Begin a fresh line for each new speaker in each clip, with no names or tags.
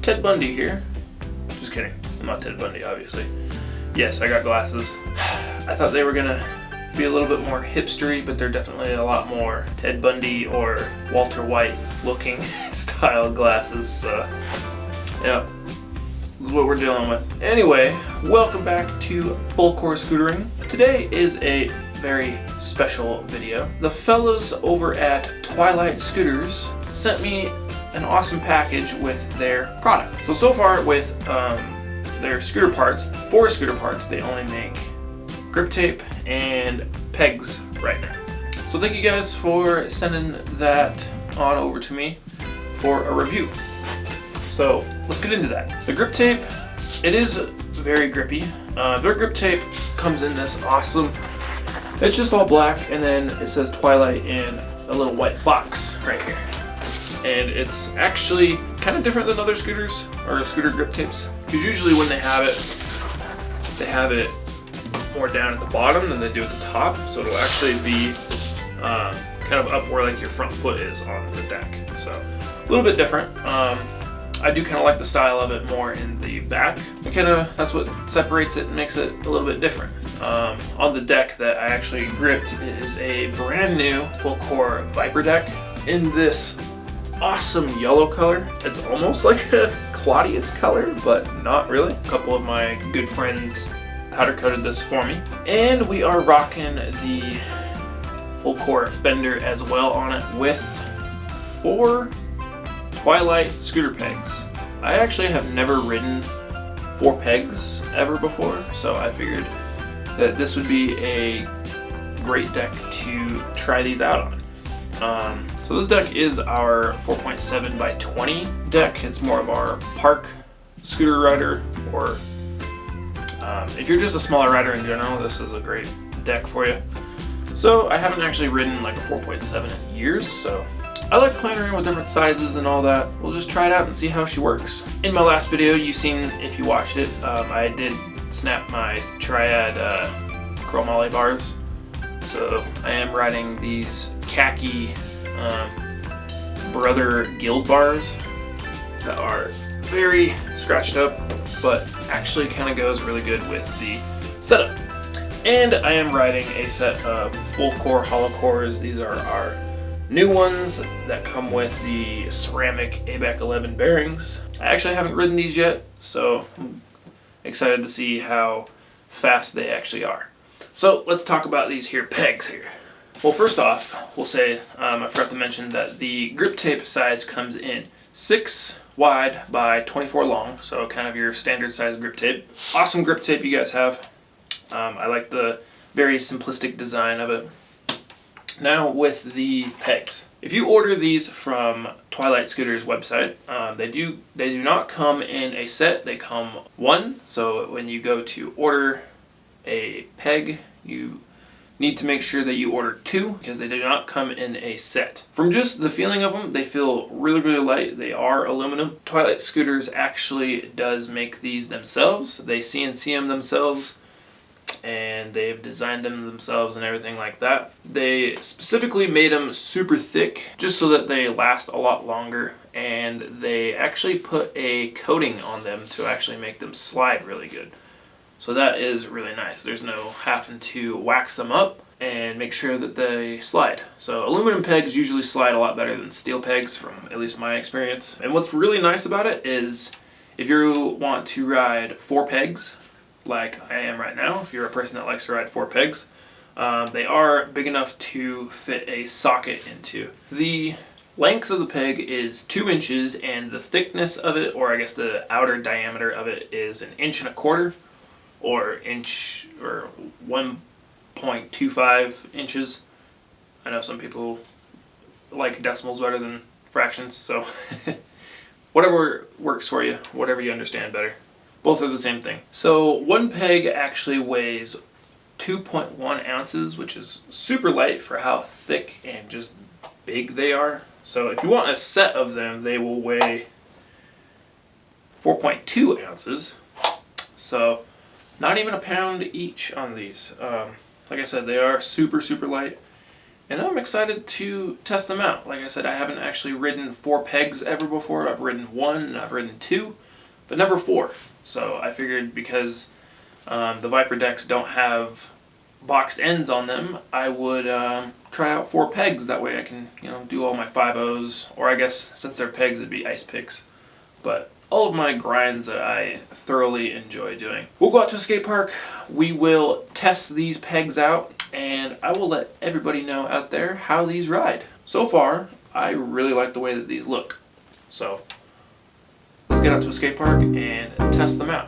Ted Bundy here. Just kidding. I'm not Ted Bundy, obviously. Yes, I got glasses. I thought they were gonna be a little bit more hipstery, but they're definitely a lot more Ted Bundy or Walter White looking style glasses. So, yeah, this is what we're dealing with. Anyway, welcome back to Full Course Scootering. Today is a very special video. The fellas over at Twilight Scooters sent me an awesome package with their product. So far with their scooter parts, for scooter parts, they only make grip tape and pegs right now. So thank you guys for sending that on over to me for a review. So let's get into that. The grip tape, it is very grippy. Their grip tape comes in this awesome, it's just all black, and then it says Twilight in a little white box right here. And it's actually kind of different than other scooters or scooter grip tapes, because usually when they have it more down at the bottom than they do at the top, so it'll actually be kind of up where like your front foot is on the deck. So a little bit different. I do kind of like the style of it more in the back. That's what separates it and makes it a little bit different. On the deck that I actually gripped is a brand new full core Viper deck in this awesome yellow color. It's almost like a Claudius color, but not really. A couple of my good friends powder coated this for me. And we are rocking the full core fender as well on it with 4 Twilight scooter pegs. I actually have never ridden 4 pegs ever before, so I figured that this would be a great deck to try these out on. So this deck is our 4.7 by 20 deck. It's more of our park scooter rider, or if you're just a smaller rider in general, this is a great deck for you. So I haven't actually ridden like a 4.7 in years, so I like playing around with different sizes and all that. We'll just try it out and see how she works. In my last video, you seen, if you watched it, I did snap my Triad chromoly bars. So I am riding these khaki Brother Guild bars that are very scratched up, but actually kind of goes really good with the setup. And I am riding a set of full core hollow cores. These are our new ones that come with the ceramic ABAC 11 bearings. I actually haven't ridden these yet, so I'm excited to see how fast they actually are. So let's talk about these here pegs here. Well, first off, we'll say, I forgot to mention that the grip tape size comes in 6 wide by 24 long, so kind of your standard size grip tape. Awesome grip tape you guys have. I like the very simplistic design of it. Now with the pegs. If you order these from Twilight Scooters website, they do not come in a set, they come one. So when you go to order a peg, you need to make sure that you order 2, because they do not come in a set. From just the feeling of them, they feel really, really light. They are aluminum. Twilight Scooters actually does make these themselves. They CNC them themselves, and they've designed them themselves and everything like that. They specifically made them super thick just so that they last a lot longer, and they actually put a coating on them to actually make them slide really good. So that is really nice. There's no having to wax them up and make sure that they slide. So aluminum pegs usually slide a lot better than steel pegs, from at least my experience. And what's really nice about it is if you want to ride 4 pegs, like I am right now, if you're a person that likes to ride 4 pegs, they are big enough to fit a socket into. The length of the peg is 2 inches, and the thickness of it, or I guess the outer diameter of it, is 1.25 inches. Or 1.25 inches. I know some people like decimals better than fractions, so whatever works for you, whatever you understand better. Both are the same thing. So one peg actually weighs 2.1 ounces, which is super light for how thick and just big they are. So if you want a set of them, they will weigh 4.2 ounces. So not even a pound each on these. Like I said, they are super, super light. and I'm excited to test them out. Like I said, I haven't actually ridden 4 pegs ever before. I've ridden 1 and I've ridden 2, but never 4. So I figured because the Viper decks don't have boxed ends on them, I would try out 4 pegs. That way I can, do all my 5.0s, or I guess since they're pegs, it'd be ice picks. But all of my grinds that I thoroughly enjoy doing. We'll go out to a skate park. We will test these pegs out, and I will let everybody know out there how these ride. So far, I really like the way that these look. So let's get out to a skate park and test them out.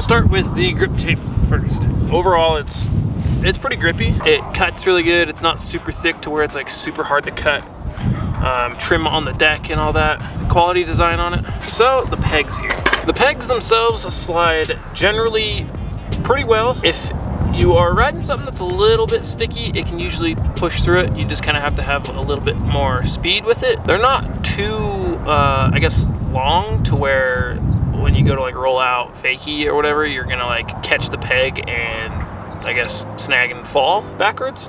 Start with the grip tape first. Overall, it's pretty grippy. It cuts really good. It's not super thick to where it's like super hard to cut. Trim on the deck and all that. Quality design on it. So the pegs here. The pegs themselves slide generally pretty well. If you are riding something that's a little bit sticky, it can usually push through it. You just kind of have to have a little bit more speed with it. They're not too, I guess, long to where when you go to like roll out fakie or whatever, you're gonna like catch the peg and I guess snag and fall backwards.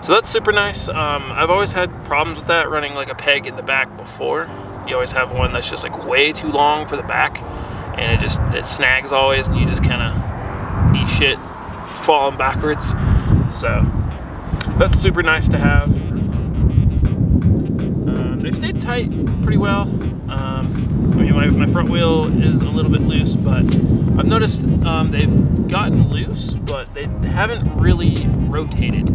So that's super nice. I've always had problems with that, running like a peg in the back before. You always have one that's just like way too long for the back, and it snags always, and you just kind of eat shit falling backwards. So that's super nice to have. They've stayed tight pretty well. I mean, my front wheel is a little bit loose, but I've noticed they've gotten loose, but they haven't really rotated.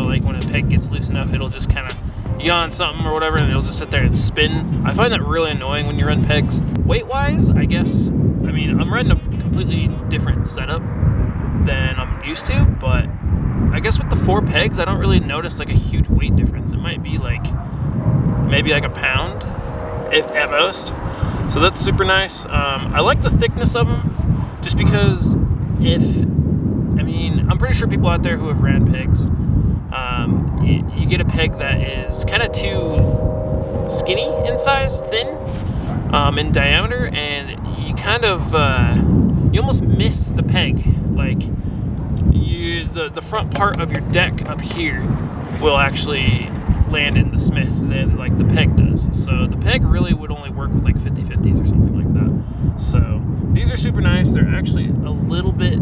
Like when a peg gets loose enough, it'll just kind of get on something or whatever, and it'll just sit there and spin. I find that really annoying when you run pegs. Weight-wise, I guess, I mean, I'm riding a completely different setup than I'm used to, but I guess with the 4 pegs, I don't really notice like a huge weight difference. It might be like maybe like a pound, if at most. So that's super nice. I like the thickness of them, just because I'm pretty sure people out there who have ran pegs, you get a peg that is kind of too skinny in size, thin in diameter, and you kind of you almost miss the peg. Like the front part of your deck up here will actually land in the smith than like the peg does. So the peg really would only work with like 50/50s or something like that. So these are super nice. They're actually a little bit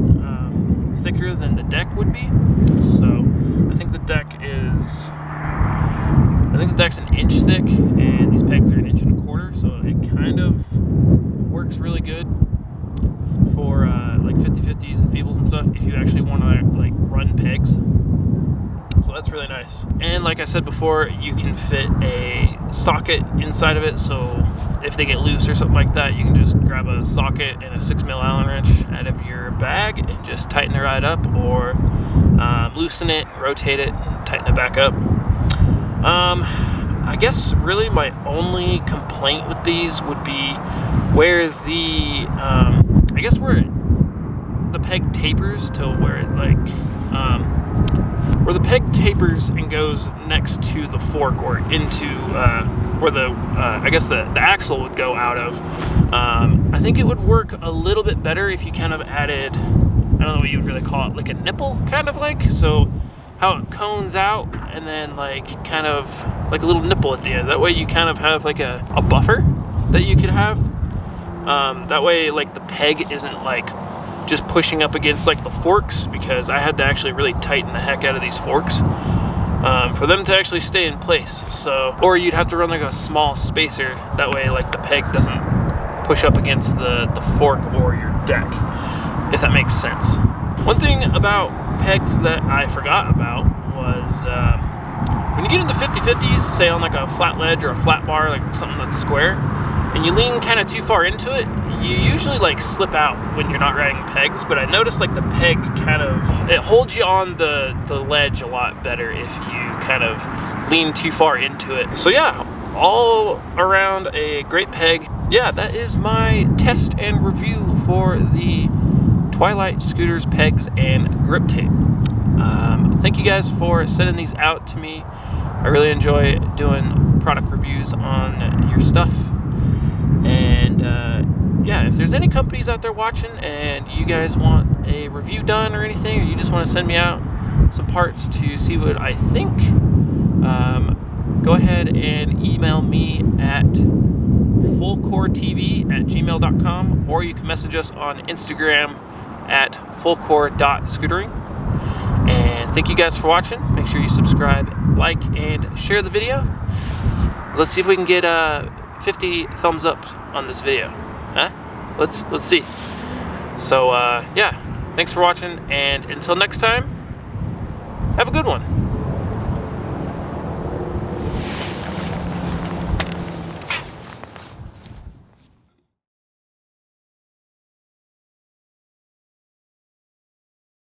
thicker than the deck would be. So I think the deck's an inch thick, and these pegs are 1.25 inches. So it kind of works really good for like 50/50s and feebles and stuff if you actually want to like run pegs. So that's really nice. And like I said before, you can fit a socket inside of it, so if they get loose or something like that, you can just grab a socket and a 6mm Allen wrench out of your bag and just tighten it right up, or loosen it, rotate it, and tighten it back up. I guess really my only complaint with these would be where the where the peg tapers to where it like where the peg tapers and goes next to the fork, or into where the the axle would go out of. I think it would work a little bit better if you kind of added, I don't know what you would really call it, like a nipple, kind of like. So how it cones out and then like kind of like a little nipple at the end. That way you kind of have like a buffer that you could have. That way like the peg isn't like just pushing up against like the forks, because I had to actually really tighten the heck out of these forks for them to actually stay in place. So, or you'd have to run like a small spacer, that way like the peg doesn't push up against the fork or your deck, if that makes sense. One thing about pegs that I forgot about was when you get into 50/50s, say on like a flat ledge or a flat bar, like something that's square, and you lean kind of too far into it, you usually like slip out when you're not riding pegs. But I noticed like the peg kind of, it holds you on the ledge a lot better if you kind of lean too far into it. So yeah, all around a great peg. Yeah, that is my test and review for the Twilight Scooters pegs and grip tape. Thank you guys for sending these out to me. I really enjoy doing product reviews on your stuff. And yeah, if there's any companies out there watching and you guys want a review done or anything, or you just want to send me out some parts to see what I think, go ahead and email me at fullcoretv@gmail.com, or you can message us on Instagram at fullcore.scootering. And thank you guys for watching. Make sure you subscribe, like, and share the video. Let's see if we can get 50 thumbs up on this video. Huh? Let's see. So yeah, thanks for watching, and until next time, have a good one.